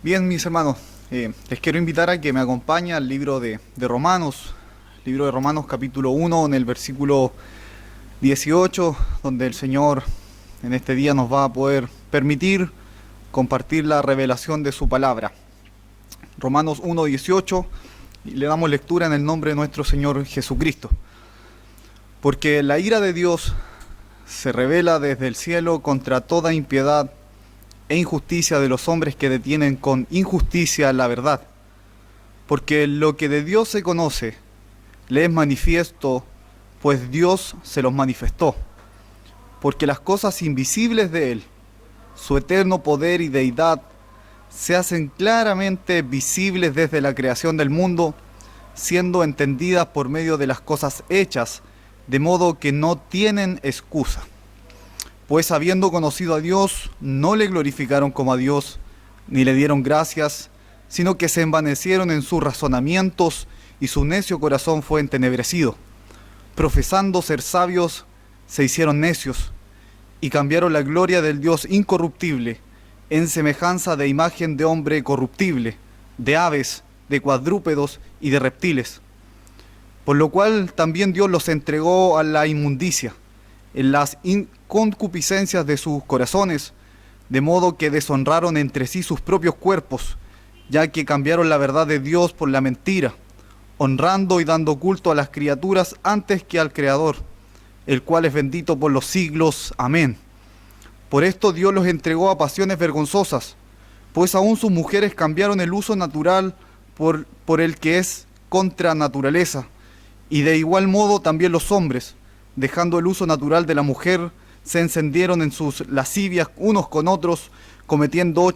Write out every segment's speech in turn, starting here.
Bien, mis hermanos, les quiero invitar a que me acompañen al libro de Romanos, libro de Romanos capítulo 1, en el versículo 18, donde el Señor en este día nos va a poder permitir compartir la revelación de su palabra. Romanos 1, 18, y le damos lectura en el nombre de nuestro Señor Jesucristo. Porque la ira de Dios se revela desde el cielo contra toda impiedad e injusticia de los hombres que detienen con injusticia la verdad. Porque lo que de Dios se conoce le es manifiesto, pues Dios se los manifestó. Porque las cosas invisibles de Él, su eterno poder y deidad, se hacen claramente visibles desde la creación del mundo, siendo entendidas por medio de las cosas hechas, de modo que no tienen excusa. Pues habiendo conocido a Dios, no le glorificaron como a Dios, ni le dieron gracias, sino que se envanecieron en sus razonamientos, y su necio corazón fue entenebrecido. Profesando ser sabios, se hicieron necios, y cambiaron la gloria del Dios incorruptible, en semejanza de imagen de hombre corruptible, de aves, de cuadrúpedos y de reptiles. Por lo cual también Dios los entregó a la inmundicia, en las concupiscencias de sus corazones, de modo que deshonraron entre sí sus propios cuerpos, ya que cambiaron la verdad de Dios por la mentira, honrando y dando culto a las criaturas antes que al Creador, el cual es bendito por los siglos. Amén. Por esto Dios los entregó a pasiones vergonzosas, pues aún sus mujeres cambiaron el uso natural por el que es contra naturaleza, y de igual modo también los hombres, dejando el uso natural de la mujer, se encendieron en sus lascivias unos con otros, cometiendo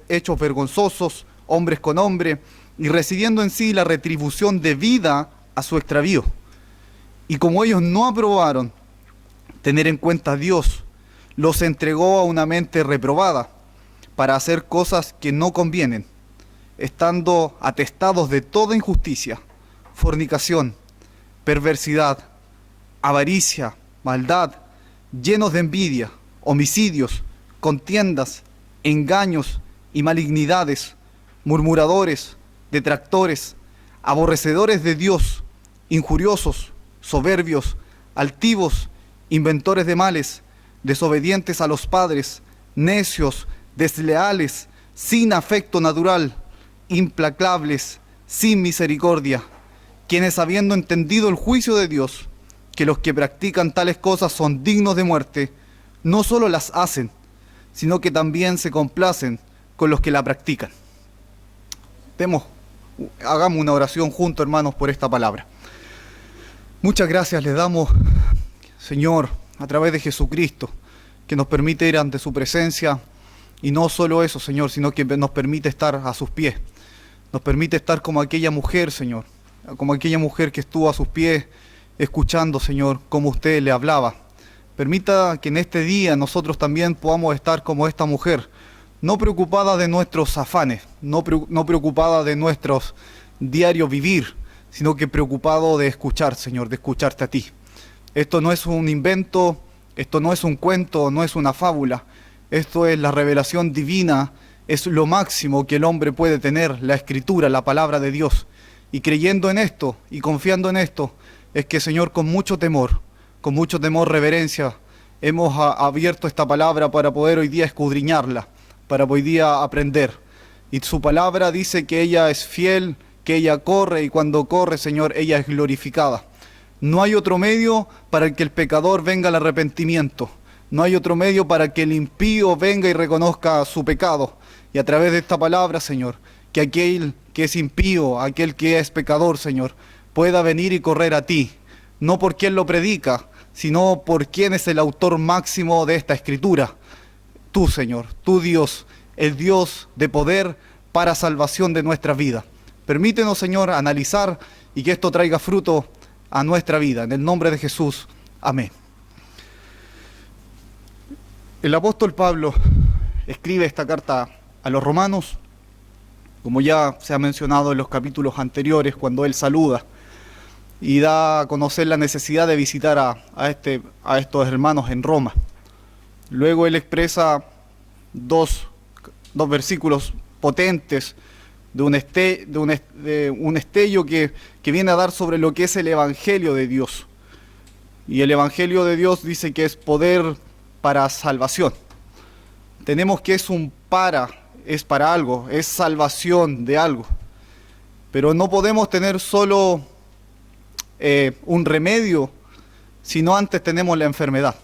hechos vergonzosos, hombres con hombre, y recibiendo en sí la retribución debida a su extravío. Y como ellos no aprobaron tener en cuenta a Dios, los entregó a una mente reprobada, para hacer cosas que no convienen, estando atestados de toda injusticia, fornicación, perversidad, avaricia, maldad, llenos de envidia, homicidios, contiendas, engaños y malignidades, murmuradores, detractores, aborrecedores de Dios, injuriosos, soberbios, altivos, inventores de males, desobedientes a los padres, necios, desleales, sin afecto natural, implacables, sin misericordia, quienes habiendo entendido el juicio de Dios, que los que practican tales cosas son dignos de muerte, no solo las hacen, sino que también se complacen con los que la practican. Hagamos una oración juntos, hermanos, por esta palabra. Muchas gracias les damos, Señor, a través de Jesucristo, que nos permite ir ante su presencia, y no solo eso, Señor, sino que nos permite estar a sus pies. Nos permite estar como aquella mujer, Señor, como aquella mujer que estuvo a sus pies, escuchando, Señor, cómo usted le hablaba. Permita que en este día nosotros también podamos estar como esta mujer, no preocupada de nuestros afanes, no preocupada de nuestros diarios vivir, sino que preocupado de escuchar, Señor, de escucharte a ti. Esto no es un invento, esto no es un cuento, no es una fábula. Esto es la revelación divina, es lo máximo que el hombre puede tener, la Escritura, la palabra de Dios. Y creyendo en esto y confiando en esto, es que, Señor, con mucho temor, reverencia, hemos abierto esta palabra para poder hoy día escudriñarla, para hoy día aprender. Y su palabra dice que ella es fiel, que ella corre, y cuando corre, Señor, ella es glorificada. No hay otro medio para que el pecador venga al arrepentimiento. No hay otro medio para que el impío venga y reconozca su pecado. Y a través de esta palabra, Señor, que aquel que es impío, aquel que es pecador, Señor, pueda venir y correr a ti. No por quien lo predica, sino por quien es el autor máximo de esta Escritura. Tú, Señor, tú Dios, el Dios de poder para salvación de nuestra vida. Permítenos, Señor, analizar y que esto traiga fruto a nuestra vida. En el nombre de Jesús. Amén. El apóstol Pablo escribe esta carta a los romanos, como ya se ha mencionado en los capítulos anteriores, cuando él saluda y da a conocer la necesidad de visitar a estos hermanos en Roma. Luego él expresa dos versículos potentes, de un estello que viene a dar sobre lo que es el Evangelio de Dios. Y el Evangelio de Dios dice que es poder para salvación. Tenemos que es para algo, es salvación de algo. Pero no podemos tener solo un remedio, sino antes tenemos la enfermedad.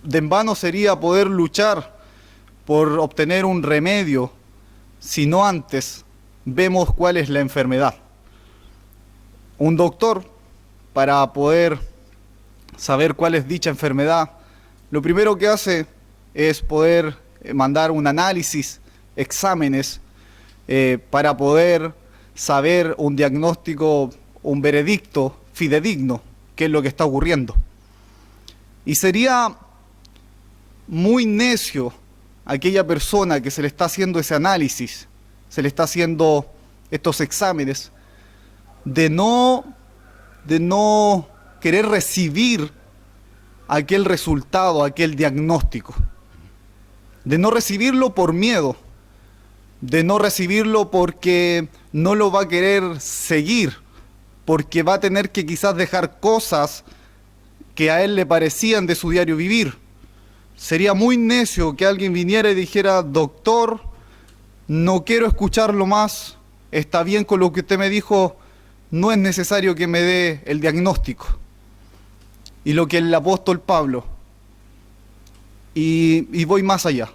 De en vano sería poder luchar por obtener un remedio, si no antes vemos cuál es la enfermedad. Un doctor, para poder saber cuál es dicha enfermedad, lo primero que hace es poder mandar un análisis, exámenes, para poder saber un diagnóstico, un veredicto fidedigno, qué es lo que está ocurriendo. Y sería muy necio aquella persona que se le está haciendo ese análisis, se le está haciendo estos exámenes, de no querer recibir aquel resultado, aquel diagnóstico, de no recibirlo por miedo, de no recibirlo porque no lo va a querer seguir, porque va a tener que quizás dejar cosas que a él le parecían de su diario vivir. Sería muy necio que alguien viniera y dijera: doctor, no quiero escucharlo más, está bien con lo que usted me dijo, no es necesario que me dé el diagnóstico. Y lo que el apóstol Pablo, y voy más allá,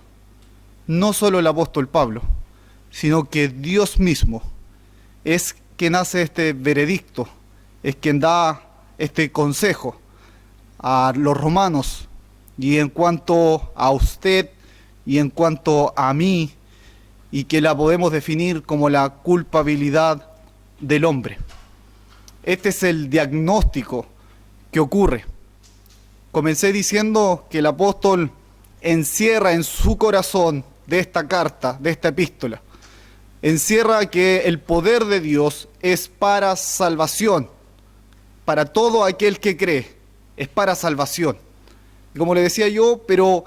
no solo el apóstol Pablo, sino que Dios mismo es quien hace este veredicto, es quien da este consejo a los romanos, y en cuanto a usted y en cuanto a mí, y que la podemos definir como la culpabilidad del hombre. Este es el diagnóstico que ocurre. Comencé diciendo que el apóstol encierra en su corazón de esta carta, de esta epístola, encierra que el poder de Dios es para salvación, para todo aquel que cree, es para salvación. Como le decía yo, pero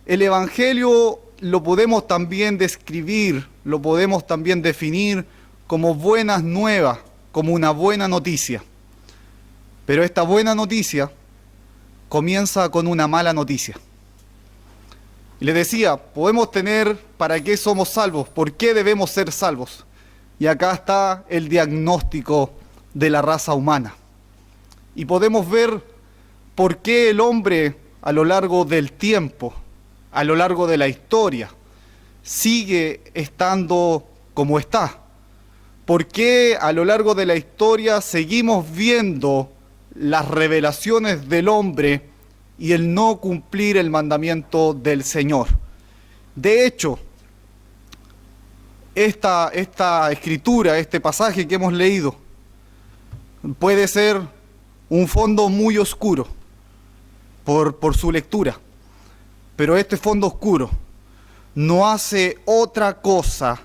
el Evangelio lo podemos también describir, lo podemos también definir como buenas nuevas, como una buena noticia. Pero esta buena noticia comienza con una mala noticia. Y le decía, podemos tener para qué somos salvos, por qué debemos ser salvos. Y acá está el diagnóstico de la raza humana. Y podemos ver por qué el hombre a lo largo del tiempo, a lo largo de la historia, sigue estando como está. ¿Por qué a lo largo de la historia seguimos viendo las revelaciones del hombre y el no cumplir el mandamiento del Señor? De hecho, esta escritura, este pasaje que hemos leído, puede ser un fondo muy oscuro por su lectura, pero este fondo oscuro no hace otra cosa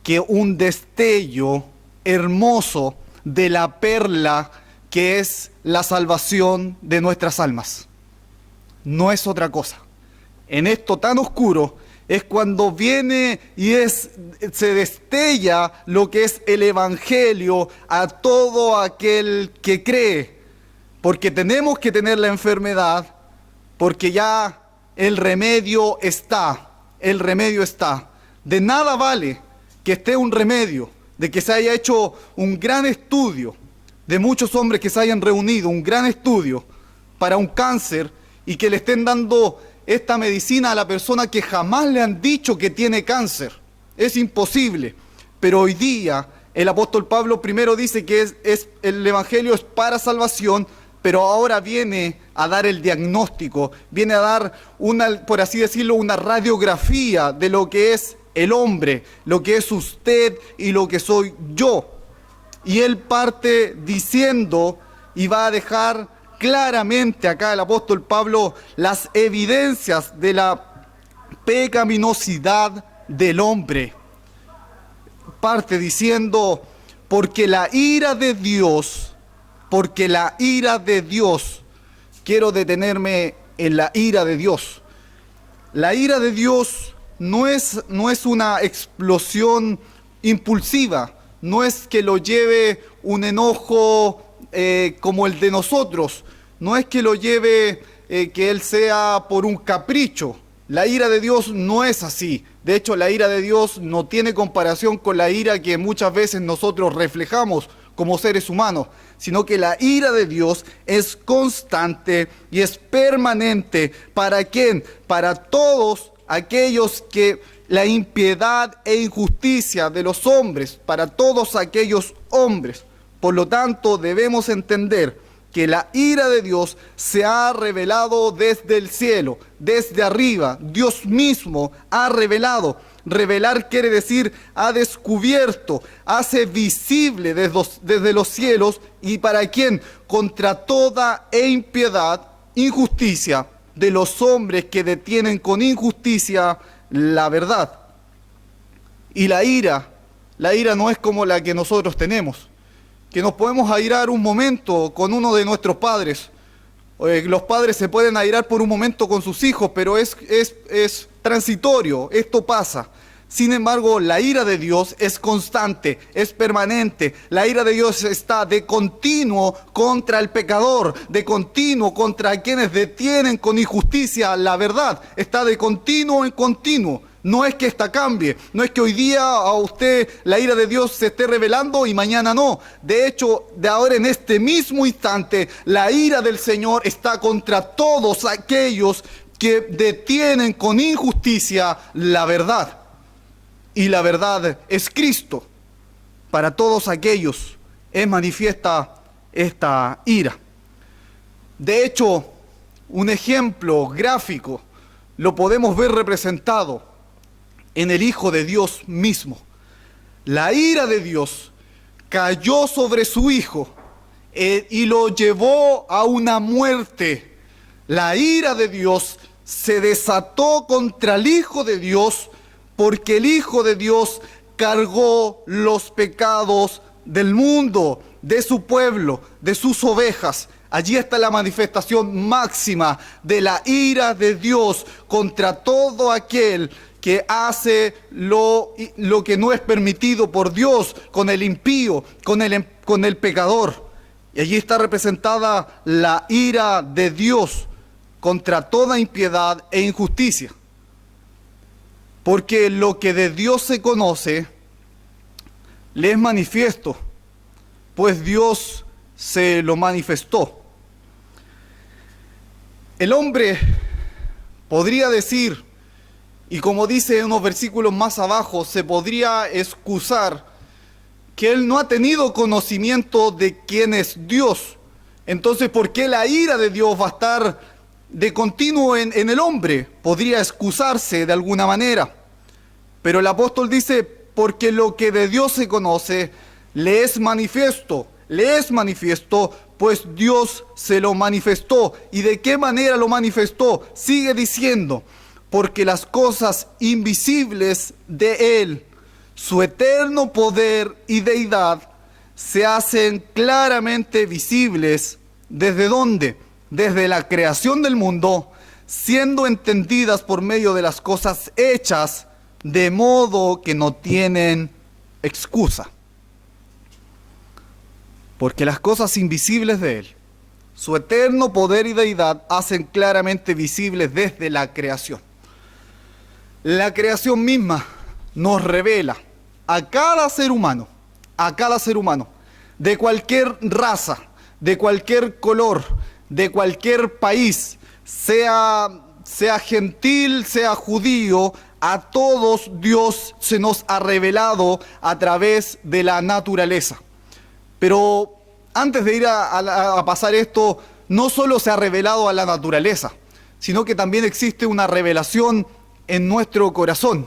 que un destello hermoso de la perla que es la salvación de nuestras almas. No es otra cosa. En esto tan oscuro es cuando viene y se destella lo que es el Evangelio a todo aquel que cree. Porque tenemos que tener la enfermedad, porque ya el remedio está. El remedio está. De nada vale que esté un remedio, de que se haya hecho un gran estudio, de muchos hombres que se hayan reunido, un gran estudio para un cáncer, y que le estén dando esta medicina a la persona que jamás le han dicho que tiene cáncer. Es imposible. Pero hoy día el apóstol Pablo primero dice que el Evangelio es para salvación, pero ahora viene a dar el diagnóstico, viene a dar por así decirlo, una radiografía de lo que es el hombre, lo que es usted y lo que soy yo. Y él parte diciendo y va a dejar claramente acá el apóstol Pablo las evidencias de la pecaminosidad del hombre. Parte diciendo, porque la ira de Dios, quiero detenerme en la ira de Dios. La ira de Dios no es una explosión impulsiva, no es que lo lleve un enojo como el de nosotros, no es que lo lleve que él sea por un capricho. La ira de Dios no es así. De hecho, la ira de Dios no tiene comparación con la ira que muchas veces nosotros reflejamos como seres humanos, sino que la ira de Dios es constante y es permanente. ¿Para quién? Para todos aquellos que la impiedad e injusticia de los hombres, para todos aquellos hombres. Por lo tanto, debemos entender que la ira de Dios se ha revelado desde el cielo, desde arriba. Dios mismo ha revelado. Revelar quiere decir ha descubierto, hace visible desde los cielos. ¿Y para quién? Contra toda impiedad, injusticia de los hombres que detienen con injusticia la verdad. Y la ira no es como la que nosotros tenemos, que nos podemos airar un momento con uno de nuestros padres. Los padres se pueden airar por un momento con sus hijos, pero es transitorio, esto pasa. Sin embargo, la ira de Dios es constante, es permanente. La ira de Dios está de continuo contra el pecador, de continuo contra quienes detienen con injusticia la verdad. Está de continuo en continuo. No es que esta cambie, no es que hoy día a usted la ira de Dios se esté revelando y mañana no. De hecho, de ahora en este mismo instante, la ira del Señor está contra todos aquellos que detienen con injusticia la verdad. Y la verdad es Cristo. Para todos aquellos es manifiesta esta ira. De hecho, un ejemplo gráfico lo podemos ver representado en el Hijo de Dios mismo. La ira de Dios cayó sobre su Hijo y lo llevó a una muerte. La ira de Dios se desató contra el Hijo de Dios porque el Hijo de Dios cargó los pecados del mundo, de su pueblo, de sus ovejas. Allí está la manifestación máxima de la ira de Dios contra todo aquel que hace lo que no es permitido por Dios, con el impío, con el pecador. Y allí está representada la ira de Dios contra toda impiedad e injusticia. Porque lo que de Dios se conoce le es manifiesto, pues Dios se lo manifestó. El hombre podría decir, y como dice en unos versículos más abajo, se podría excusar que él no ha tenido conocimiento de quién es Dios. Entonces, ¿por qué la ira de Dios va a estar de continuo en el hombre? Podría excusarse de alguna manera. Pero el apóstol dice, porque lo que de Dios se conoce le es manifiesto, pues Dios se lo manifestó. ¿Y de qué manera lo manifestó? Sigue diciendo, porque las cosas invisibles de Él, su eterno poder y deidad, se hacen claramente visibles. ¿Desde dónde? Desde la creación del mundo, siendo entendidas por medio de las cosas hechas, de modo que no tienen excusa. Porque las cosas invisibles de Él, su eterno poder y deidad, hacen claramente visibles desde la creación. La creación misma nos revela a cada ser humano, de cualquier raza, de cualquier color, de cualquier país, sea gentil, sea judío, a todos Dios se nos ha revelado a través de la naturaleza. Pero antes de ir a pasar esto, no solo se ha revelado a la naturaleza, sino que también existe una revelación en nuestro corazón,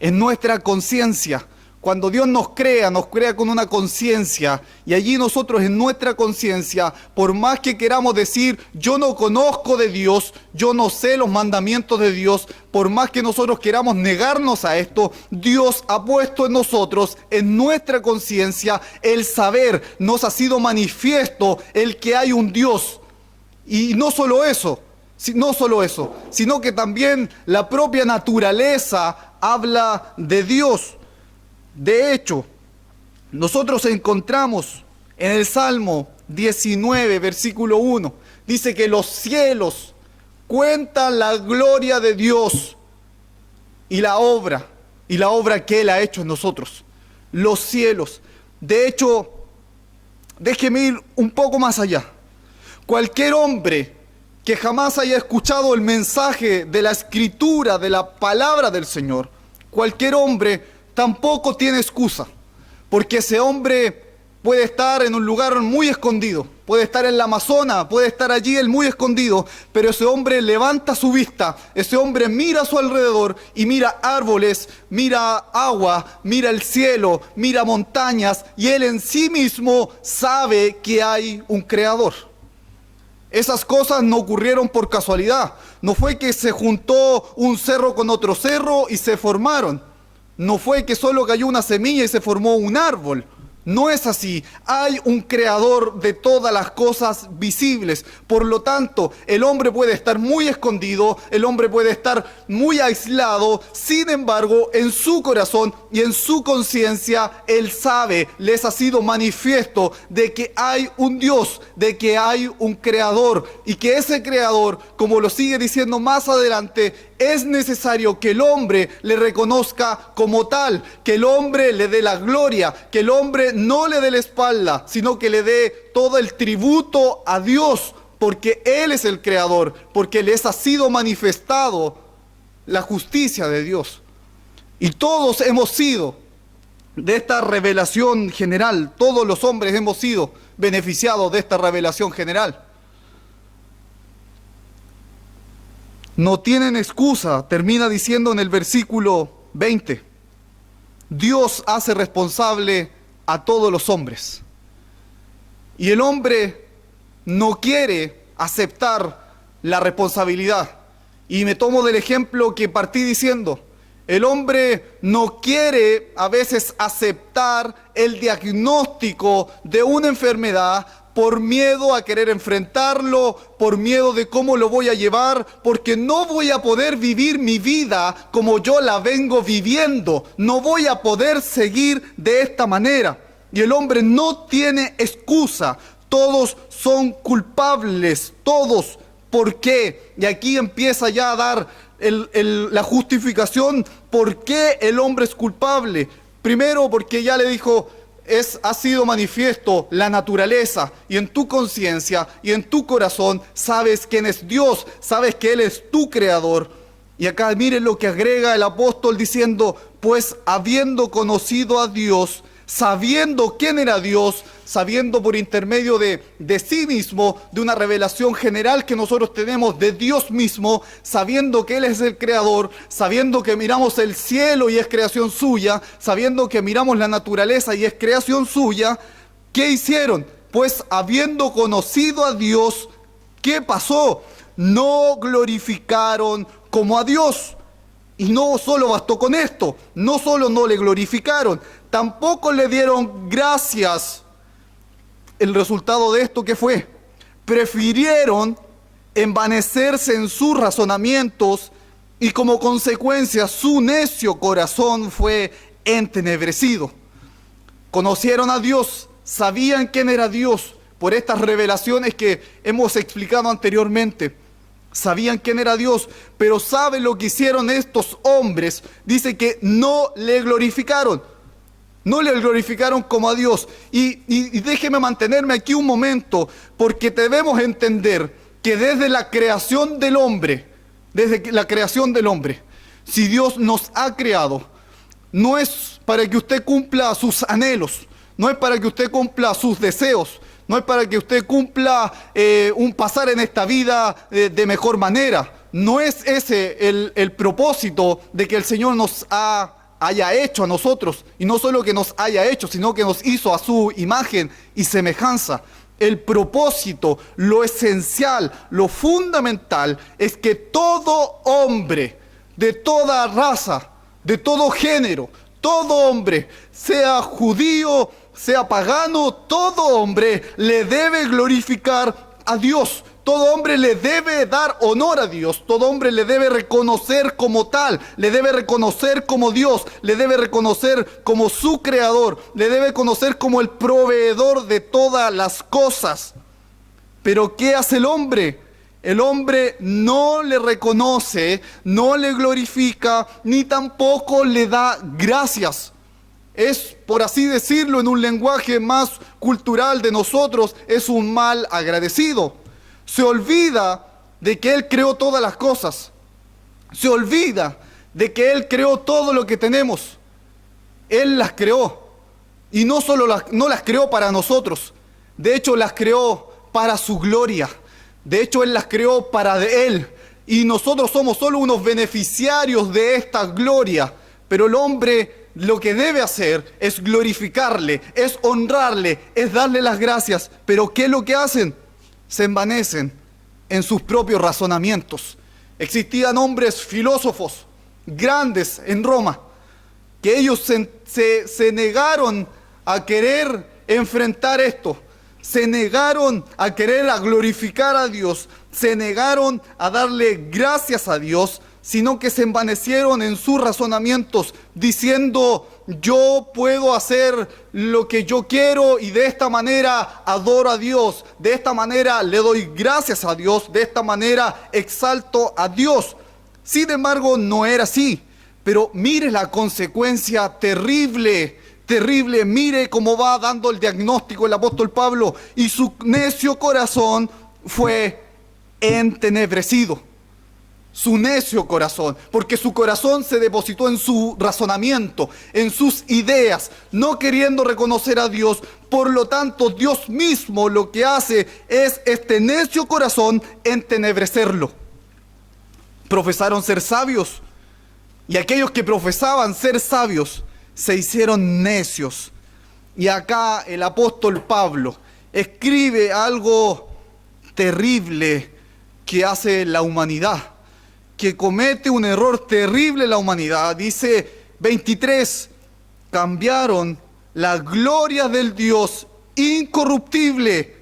en nuestra conciencia. Cuando Dios nos crea con una conciencia, y allí nosotros en nuestra conciencia, por más que queramos decir, yo no conozco de Dios, yo no sé los mandamientos de Dios, por más que nosotros queramos negarnos a esto, Dios ha puesto en nosotros, en nuestra conciencia, el saber. Nos ha sido manifiesto el que hay un Dios. Y no solo eso, sino que también la propia naturaleza habla de Dios. De hecho, nosotros encontramos en el Salmo 19, versículo 1, dice que los cielos cuentan la gloria de Dios y la obra que Él ha hecho en nosotros. Los cielos. De hecho, déjeme ir un poco más allá. Cualquier hombre que jamás haya escuchado el mensaje de la Escritura, de la palabra del Señor, cualquier hombre tampoco tiene excusa, porque ese hombre puede estar en un lugar muy escondido, puede estar en la Amazona, puede estar allí él muy escondido, pero ese hombre levanta su vista, ese hombre mira a su alrededor y mira árboles, mira agua, mira el cielo, mira montañas, y él en sí mismo sabe que hay un creador. Esas cosas no ocurrieron por casualidad, no fue que se juntó un cerro con otro cerro y se formaron, no fue que solo cayó una semilla y se formó un árbol. No es así. Hay un creador de todas las cosas visibles. Por lo tanto, el hombre puede estar muy escondido, el hombre puede estar muy aislado. Sin embargo, en su corazón y en su conciencia, él sabe, les ha sido manifiesto de que hay un Dios, de que hay un creador, y que ese creador, como lo sigue diciendo más adelante, es necesario que el hombre le reconozca como tal, que el hombre le dé la gloria, que el hombre no le dé la espalda, sino que le dé todo el tributo a Dios, porque Él es el creador, porque les ha sido manifestado la justicia de Dios. Y todos hemos sido de esta revelación general, todos los hombres hemos sido beneficiados de esta revelación general. No tienen excusa, termina diciendo en el versículo 20. Dios hace responsable a todos los hombres. Y el hombre no quiere aceptar la responsabilidad. Y me tomo del ejemplo que partí diciendo. El hombre no quiere a veces aceptar el diagnóstico de una enfermedad por miedo a querer enfrentarlo, por miedo de cómo lo voy a llevar, porque no voy a poder vivir mi vida como yo la vengo viviendo. No voy a poder seguir de esta manera. Y el hombre no tiene excusa. Todos son culpables, todos. ¿Por qué? Y aquí empieza ya a dar la justificación por qué el hombre es culpable. Primero, porque ya le dijo, ha sido manifiesto la naturaleza, y en tu conciencia y en tu corazón sabes quién es Dios, sabes que Él es tu creador. Y acá miren lo que agrega el apóstol diciendo, pues habiendo conocido a Dios, sabiendo quién era Dios, sabiendo por intermedio de sí mismo, de una revelación general que nosotros tenemos de Dios mismo, sabiendo que Él es el creador, sabiendo que miramos el cielo y es creación suya, sabiendo que miramos la naturaleza y es creación suya, ¿qué hicieron? Pues habiendo conocido a Dios, ¿qué pasó? No glorificaron como a Dios. Y no solo bastó con esto, no solo no le glorificaron, tampoco le dieron gracias. El resultado de esto, ¿qué fue? Prefirieron envanecerse en sus razonamientos y como consecuencia su necio corazón fue entenebrecido. Conocieron a Dios, sabían quién era Dios por estas revelaciones que hemos explicado anteriormente. Sabían quién era Dios, pero ¿saben lo que hicieron estos hombres? Dice que no le glorificaron. No le glorificaron como a Dios. Y déjeme mantenerme aquí un momento, porque debemos entender que desde la creación del hombre, si Dios nos ha creado, no es para que usted cumpla sus anhelos, no es para que usted cumpla sus deseos, no es para que usted cumpla un pasar en esta vida de mejor manera. No es ese el propósito de que el Señor nos haya hecho a nosotros. Y no solo que nos haya hecho, sino que nos hizo a su imagen y semejanza. El propósito, lo esencial, lo fundamental es que todo hombre, de toda raza, de todo género, todo hombre, sea judío, sea pagano, todo hombre le debe glorificar a Dios. Todo hombre le debe dar honor a Dios. Todo hombre le debe reconocer como tal. Le debe reconocer como Dios. Le debe reconocer como su creador. Le debe conocer como el proveedor de todas las cosas. Pero ¿qué hace el hombre? El hombre no le reconoce, no le glorifica, ni tampoco le da gracias. Es, por así decirlo, en un lenguaje más cultural de nosotros, es un mal agradecido. Se olvida de que Él creó todas las cosas. Se olvida de que Él creó todo lo que tenemos. Él las creó. Y no solo no las creó para nosotros. De hecho, las creó para su gloria. De hecho, Él las creó para de Él. Y nosotros somos solo unos beneficiarios de esta gloria. Pero el hombre lo que debe hacer es glorificarle, es honrarle, es darle las gracias. Pero ¿qué es lo que hacen? Se envanecen en sus propios razonamientos. Existían hombres filósofos grandes en Roma, que ellos se negaron a querer enfrentar esto. Se negaron a querer a glorificar a Dios, se negaron a darle gracias a Dios, sino que se envanecieron en sus razonamientos, diciendo: yo puedo hacer lo que yo quiero y de esta manera adoro a Dios, de esta manera le doy gracias a Dios, de esta manera exalto a Dios. Sin embargo, no era así. Pero mire la consecuencia terrible. Terrible, mire cómo va dando el diagnóstico el apóstol Pablo. Y su necio corazón fue entenebrecido. Su necio corazón, porque su corazón se depositó en su razonamiento, en sus ideas, no queriendo reconocer a Dios. Por lo tanto, Dios mismo lo que hace es este necio corazón entenebrecerlo. Profesaron ser sabios, y aquellos que profesaban ser sabios se hicieron necios. Y acá el apóstol Pablo escribe algo terrible que hace la humanidad, que comete un error terrible la humanidad. Dice 23, cambiaron la gloria del Dios incorruptible,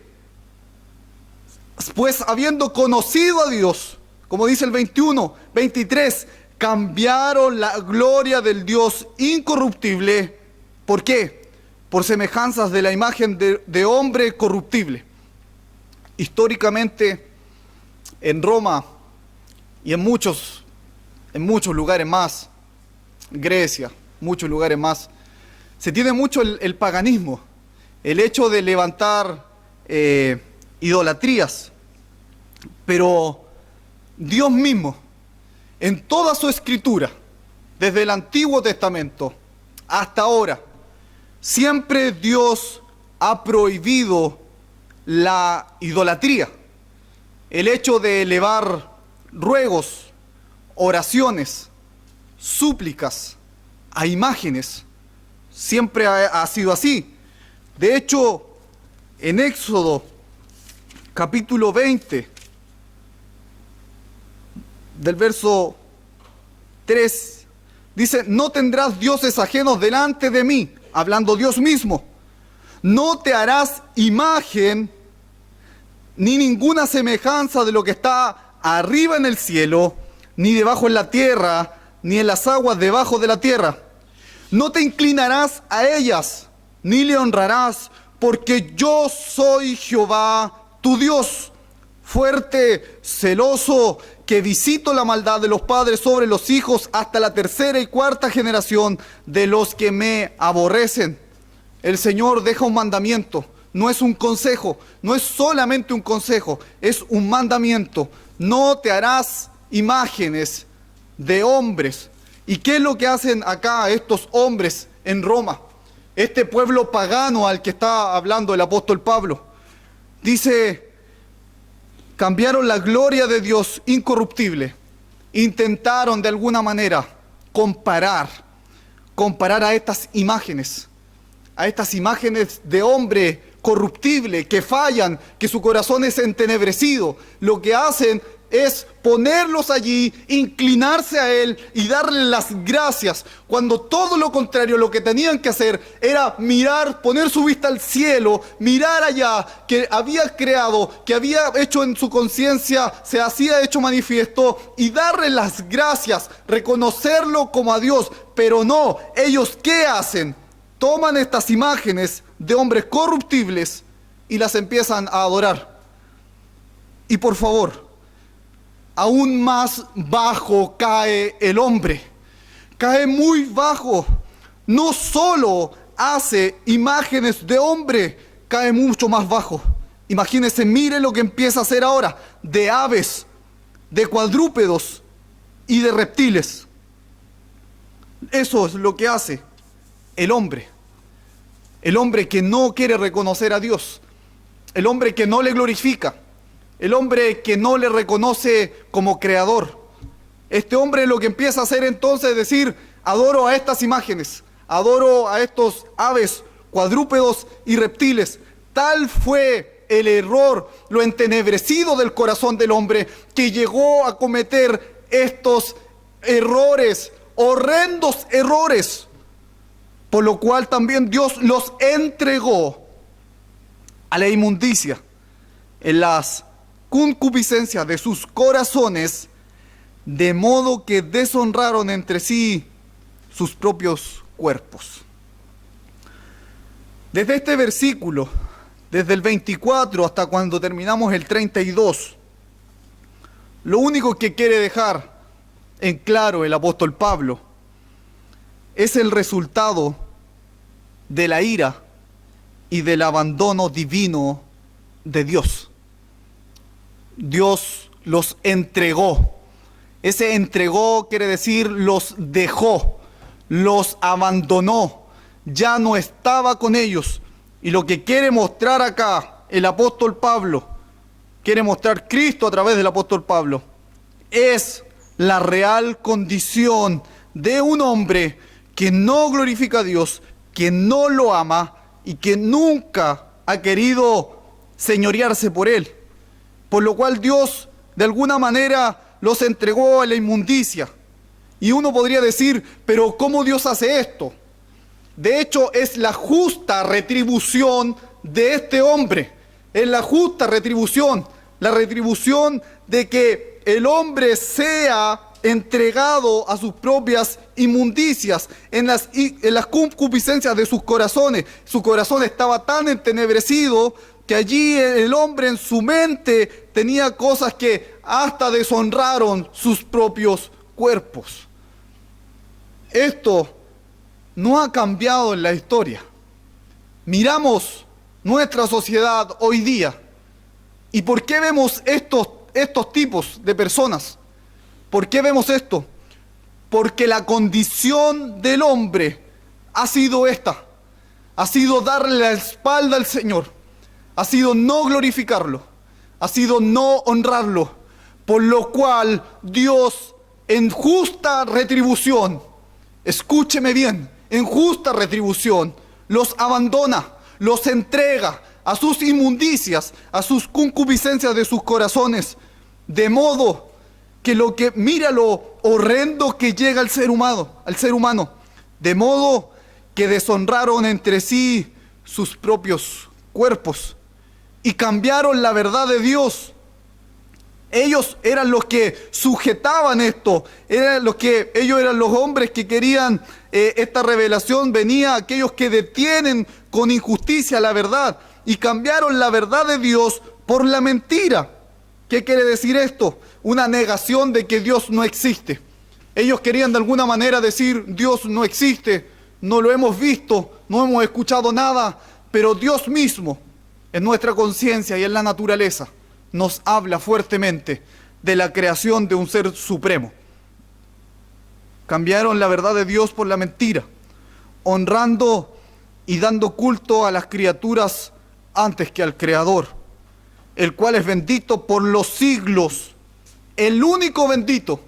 pues habiendo conocido a Dios, como dice el 23, cambiaron la gloria del Dios incorruptible. ¿Por qué? Por semejanzas de la imagen de hombre corruptible. Históricamente, en Roma y en muchos lugares más, Grecia, muchos lugares más, se tiene mucho el paganismo, el hecho de levantar idolatrías. Pero Dios mismo, en toda su escritura, desde el Antiguo Testamento hasta ahora, siempre Dios ha prohibido la idolatría. El hecho de elevar ruegos, oraciones, súplicas a imágenes, siempre ha sido así. De hecho, en Éxodo capítulo 20, del verso 3, dice: no tendrás dioses ajenos delante de mí, hablando Dios mismo. No te harás imagen ni ninguna semejanza de lo que está arriba en el cielo, ni debajo en la tierra, ni en las aguas debajo de la tierra. No te inclinarás a ellas, ni le honrarás, porque yo soy Jehová tu Dios, fuerte, celoso, que visito la maldad de los padres sobre los hijos hasta la tercera y cuarta generación de los que me aborrecen. El Señor deja un mandamiento, no es un consejo, no es solamente un consejo, es un mandamiento. No te harás imágenes de hombres. ¿Y qué es lo que hacen acá estos hombres en Roma? Este pueblo pagano al que está hablando el apóstol Pablo. Dice: cambiaron la gloria de Dios incorruptible. Intentaron de alguna manera comparar a estas imágenes de hombre corruptible, que fallan, que su corazón es entenebrecido. Lo que hacen es ponerlos allí, inclinarse a Él y darle las gracias, cuando todo lo contrario, lo que tenían que hacer era mirar, poner su vista al cielo, mirar allá, que había creado, que había hecho en su conciencia, se hacía hecho manifiesto, y darle las gracias, reconocerlo como a Dios. Pero no, ellos ¿qué hacen? Toman estas imágenes de hombres corruptibles y las empiezan a adorar. Y por favor, aún más bajo cae el hombre. Cae muy bajo. No solo hace imágenes de hombre, cae mucho más bajo. Imagínense, mire lo que empieza a hacer ahora. De aves, de cuadrúpedos y de reptiles. Eso es lo que hace el hombre. El hombre que no quiere reconocer a Dios. El hombre que no le glorifica. El hombre que no le reconoce como creador. Este hombre lo que empieza a hacer entonces es decir: adoro a estas imágenes, adoro a estos aves, cuadrúpedos y reptiles. Tal fue el error, lo entenebrecido del corazón del hombre, que llegó a cometer estos errores, horrendos errores, por lo cual también Dios los entregó a la inmundicia en las concupiscencia de sus corazones, de modo que deshonraron entre sí sus propios cuerpos. Desde este versículo, desde el 24 hasta cuando terminamos el 32, lo único que quiere dejar en claro el apóstol Pablo es el resultado de la ira y del abandono divino de Dios. Dios los entregó. Ese entregó quiere decir los dejó, los abandonó, ya no estaba con ellos. Y lo que quiere mostrar acá el apóstol Pablo, quiere mostrar Cristo a través del apóstol Pablo, es la real condición de un hombre que no glorifica a Dios, que no lo ama y que nunca ha querido señorearse por él. Por lo cual Dios de alguna manera los entregó a la inmundicia. Y uno podría decir: pero ¿cómo Dios hace esto? De hecho, es la justa retribución de este hombre. Es la justa retribución. La retribución de que el hombre sea entregado a sus propias inmundicias, en las concupiscencias de sus corazones. Su corazón estaba tan entenebrecido que allí el hombre en su mente tenía cosas que hasta deshonraron sus propios cuerpos. Esto no ha cambiado en la historia. Miramos nuestra sociedad hoy día. ¿Y por qué vemos estos tipos de personas? ¿Por qué vemos esto? Porque la condición del hombre ha sido esta. Ha sido darle la espalda al Señor. Ha sido no glorificarlo, ha sido no honrarlo, por lo cual Dios en justa retribución, escúcheme bien, en justa retribución, los abandona, los entrega a sus inmundicias, a sus concupiscencias de sus corazones, de modo que mira lo horrendo que llega al ser humano, de modo que deshonraron entre sí sus propios cuerpos y cambiaron la verdad de Dios. Ellos eran los que sujetaban esto, ellos eran los hombres que querían esta revelación. Venía aquellos que detienen con injusticia la verdad y cambiaron la verdad de Dios por la mentira. ¿Qué quiere decir esto? Una negación de que Dios no existe. Ellos querían de alguna manera decir: Dios no existe, no lo hemos visto, no hemos escuchado nada, pero Dios mismo, en nuestra conciencia y en la naturaleza, nos habla fuertemente de la creación de un ser supremo. Cambiaron la verdad de Dios por la mentira, honrando y dando culto a las criaturas antes que al Creador, el cual es bendito por los siglos. El único bendito.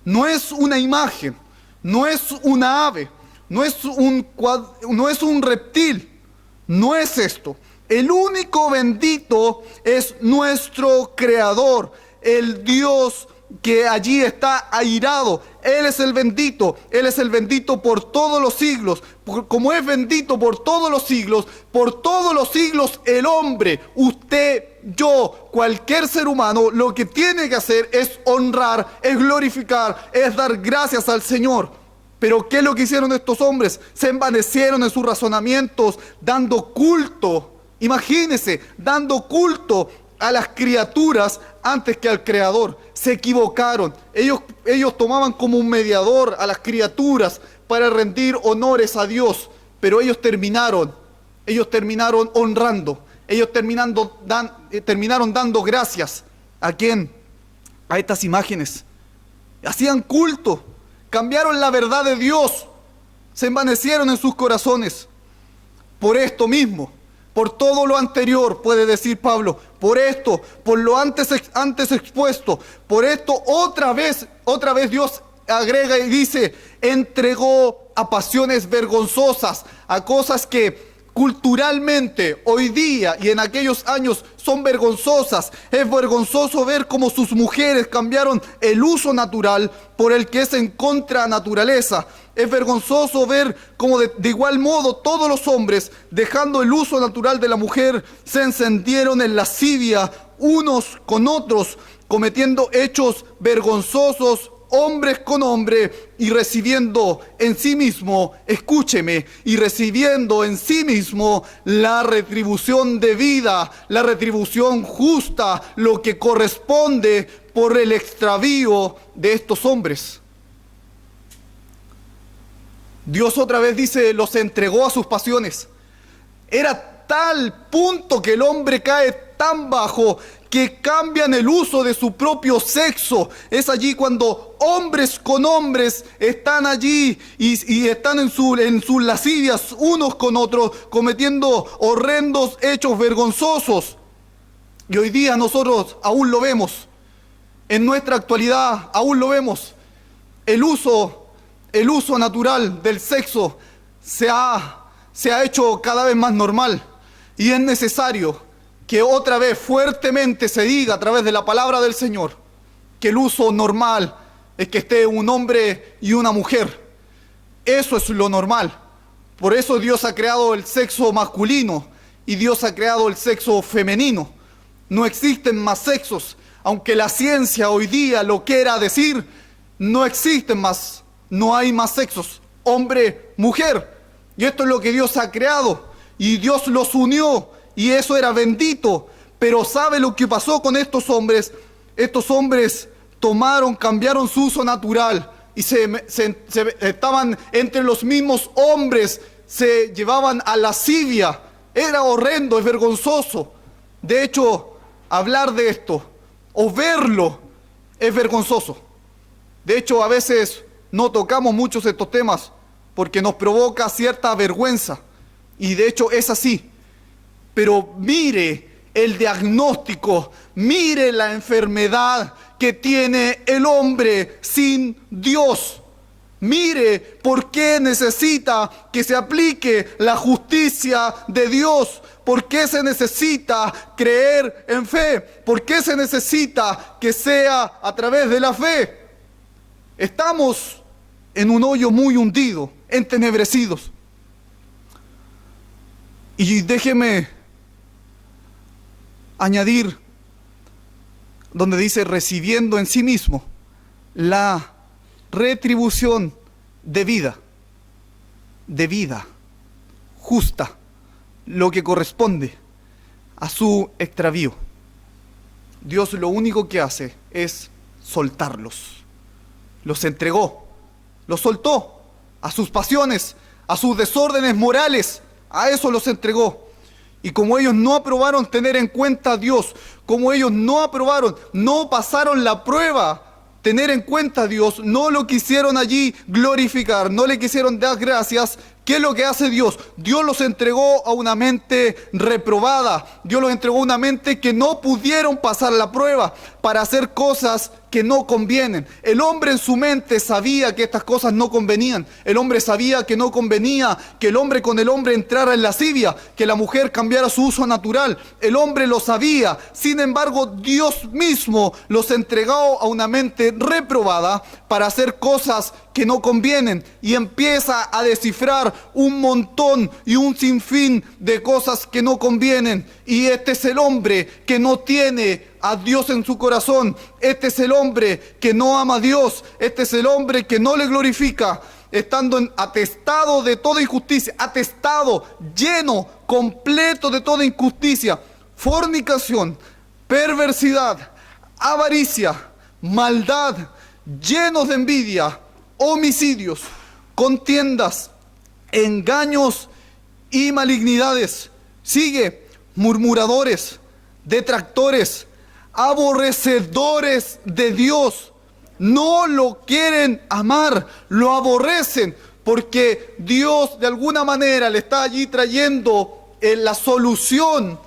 No es una imagen, no es una ave, no es un reptil, no es esto. El único bendito es nuestro Creador, el Dios que allí está airado. Él es el bendito por todos los siglos. Como es bendito por todos los siglos el hombre, usted, yo, cualquier ser humano, lo que tiene que hacer es honrar, es glorificar, es dar gracias al Señor. Pero ¿qué es lo que hicieron estos hombres? Se envanecieron en sus razonamientos, dando culto, imagínense, dando culto a las criaturas antes que al Creador. Se equivocaron. Ellos tomaban como un mediador a las criaturas para rendir honores a Dios, pero ellos terminaron honrando, terminaron dando gracias. ¿A quién? A estas imágenes. Hacían culto, cambiaron la verdad de Dios, se envanecieron en sus corazones. Por esto mismo, por todo lo anterior, puede decir Pablo, por esto, por lo antes expuesto, por esto otra vez Dios agrega y dice, entregó a pasiones vergonzosas, a cosas que culturalmente hoy día y en aquellos años son vergonzosas. Es vergonzoso ver cómo sus mujeres cambiaron el uso natural por el que es en contra naturaleza. Es vergonzoso ver cómo de igual modo todos los hombres, dejando el uso natural de la mujer, se encendieron en lascivia unos con otros, cometiendo hechos vergonzosos, hombres con hombre, y recibiendo en sí mismo, escúcheme, y recibiendo en sí mismo la retribución debida, la retribución justa, lo que corresponde por el extravío de estos hombres. Dios otra vez dice, los entregó a sus pasiones. Era tal punto que el hombre cae tan bajo que cambian el uso de su propio sexo. Es allí cuando hombres con hombres están allí y están en sus lascivias unos con otros, cometiendo horrendos hechos vergonzosos. Y hoy día nosotros aún lo vemos. En nuestra actualidad aún lo vemos. El uso natural del sexo se ha hecho cada vez más normal, y es necesario que otra vez fuertemente se diga a través de la palabra del Señor que el uso normal es que esté un hombre y una mujer. Eso es lo normal. Por eso Dios ha creado el sexo masculino y Dios ha creado el sexo femenino. No existen más sexos, aunque la ciencia hoy día lo quiera decir. No existen más, no hay más sexos, hombre, mujer. Y esto es lo que Dios ha creado y Dios los unió. Y eso era bendito. Pero ¿sabe lo que pasó con estos hombres? Estos hombres cambiaron su uso natural y estaban entre los mismos hombres, se llevaban a lascivia. Era horrendo, es vergonzoso. De hecho, hablar de esto o verlo es vergonzoso. De hecho, a veces no tocamos muchos estos temas porque nos provoca cierta vergüenza. Y de hecho es así. Pero mire el diagnóstico, mire la enfermedad que tiene el hombre sin Dios. Mire por qué necesita que se aplique la justicia de Dios. ¿Por qué se necesita creer en fe? ¿Por qué se necesita que sea a través de la fe? Estamos en un hoyo muy hundido, entenebrecidos. Y déjeme añadir donde dice recibiendo en sí mismo la retribución de vida justa, lo que corresponde a su extravío. Dios lo único que hace es soltarlos. Los entregó, los soltó a sus pasiones, a sus desórdenes morales, a eso los entregó. Y como ellos no aprobaron tener en cuenta a Dios, como ellos no pasaron la prueba, tener en cuenta a Dios, no lo quisieron allí glorificar, no le quisieron dar gracias, ¿qué es lo que hace Dios? Dios los entregó a una mente reprobada, Dios los entregó a una mente que no pudieron pasar la prueba para hacer cosas que no convienen. El hombre en su mente sabía que estas cosas no convenían. El hombre sabía que no convenía que el hombre con el hombre entrara en lascivia, que la mujer cambiara su uso natural. El hombre lo sabía. Sin embargo, Dios mismo los entregó a una mente reprobada para hacer cosas que no convienen, y empieza a descifrar un montón y un sinfín de cosas que no convienen. Y este es el hombre que no tiene a Dios en su corazón. Este es el hombre que no ama a Dios. Este es el hombre que no le glorifica, estando atestado de toda injusticia, atestado, lleno, completo de toda injusticia, fornicación, perversidad, avaricia, maldad, llenos de envidia, homicidios, contiendas, engaños y malignidades. Sigue, murmuradores, detractores, aborrecedores de Dios. No lo quieren amar, lo aborrecen, porque Dios de alguna manera le está allí trayendo la solución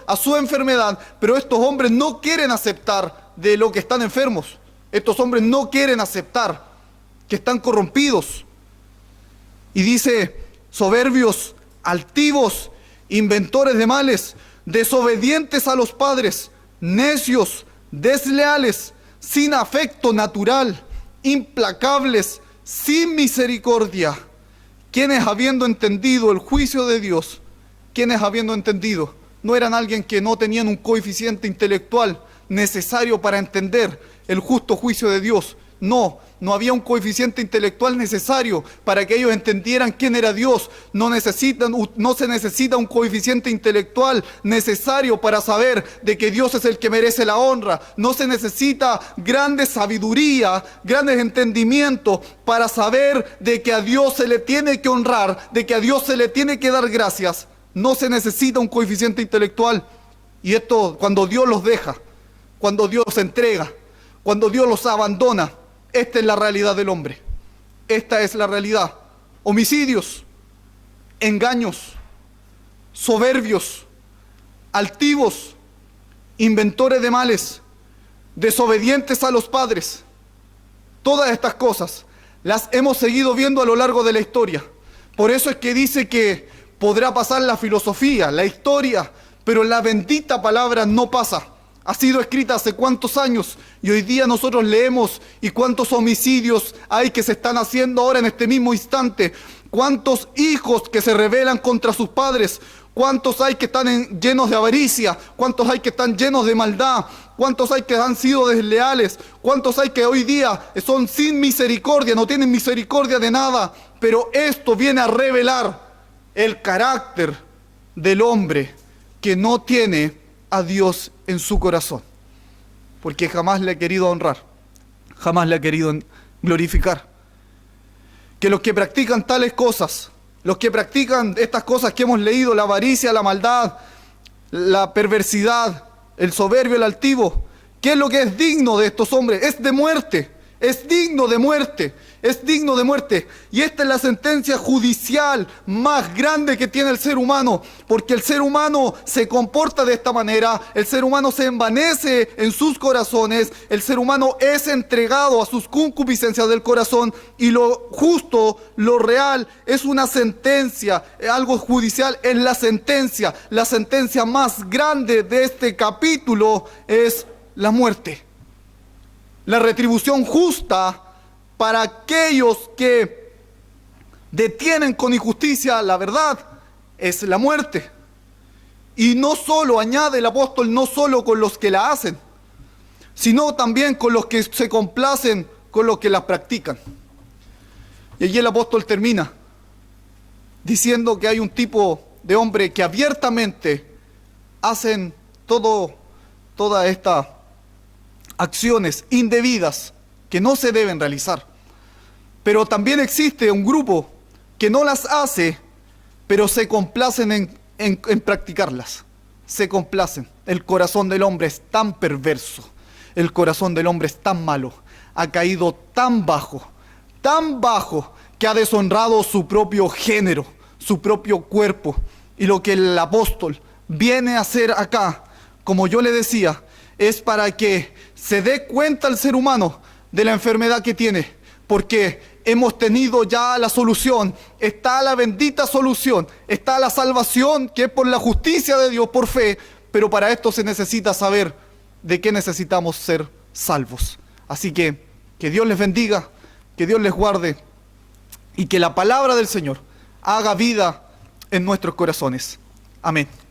a su enfermedad, pero estos hombres no quieren aceptar de lo que están enfermos. Estos hombres no quieren aceptar que están corrompidos. Y dice, soberbios, altivos, inventores de males, desobedientes a los padres, necios, desleales, sin afecto natural, implacables, sin misericordia, quienes habiendo entendido el juicio de Dios, no eran alguien que no tenían un coeficiente intelectual necesario para entender el justo juicio de Dios. No había un coeficiente intelectual necesario para que ellos entendieran quién era Dios. No se necesita un coeficiente intelectual necesario para saber de que Dios es el que merece la honra. No se necesita grande sabiduría, grandes entendimientos para saber de que a Dios se le tiene que honrar, de que a Dios se le tiene que dar gracias. No se necesita un coeficiente intelectual. Y esto, cuando Dios los deja, cuando Dios se entrega, cuando Dios los abandona, esta es la realidad del hombre. Esta es la realidad. Homicidios, engaños, soberbios, altivos, inventores de males, desobedientes a los padres. Todas estas cosas las hemos seguido viendo a lo largo de la historia. Por eso es que dice que podrá pasar la filosofía, la historia, pero la bendita palabra no pasa. Ha sido escrita hace cuántos años y hoy día nosotros leemos, y cuántos homicidios hay que se están haciendo ahora en este mismo instante, cuántos hijos que se rebelan contra sus padres, cuántos hay que están llenos de avaricia, cuántos hay que están llenos de maldad, cuántos hay que han sido desleales, cuántos hay que hoy día son sin misericordia, no tienen misericordia de nada. Pero esto viene a revelar el carácter del hombre que no tiene a Dios en su corazón, porque jamás le ha querido honrar, jamás le ha querido glorificar. Que los que practican tales cosas, los que practican estas cosas que hemos leído, la avaricia, la maldad, la perversidad, el soberbio, el altivo, ¿qué es lo que es digno de estos hombres? Es de muerte, es digno de muerte, es digno de muerte. Y esta es la sentencia judicial más grande que tiene el ser humano, porque el ser humano se comporta de esta manera, el ser humano se envanece en sus corazones, el ser humano es entregado a sus concupiscencias del corazón, y lo justo, lo real, es una sentencia, algo judicial es la sentencia más grande de este capítulo es la muerte. La retribución justa para aquellos que detienen con injusticia la verdad es la muerte. Y no solo, añade el apóstol, no solo con los que la hacen, sino también con los que se complacen con los que la practican. Y allí el apóstol termina diciendo que hay un tipo de hombre que abiertamente hacen todas estas acciones indebidas que no se deben realizar. Pero también existe un grupo que no las hace, pero se complacen en practicarlas. Se complacen. El corazón del hombre es tan perverso. El corazón del hombre es tan malo. Ha caído tan bajo, que ha deshonrado su propio género, su propio cuerpo. Y lo que el apóstol viene a hacer acá, como yo le decía, es para que se dé cuenta el ser humano de la enfermedad que tiene, porque hemos tenido ya la solución, está la bendita solución, está la salvación que es por la justicia de Dios, por fe, pero para esto se necesita saber de qué necesitamos ser salvos. Así que Dios les bendiga, que Dios les guarde y que la palabra del Señor haga vida en nuestros corazones. Amén.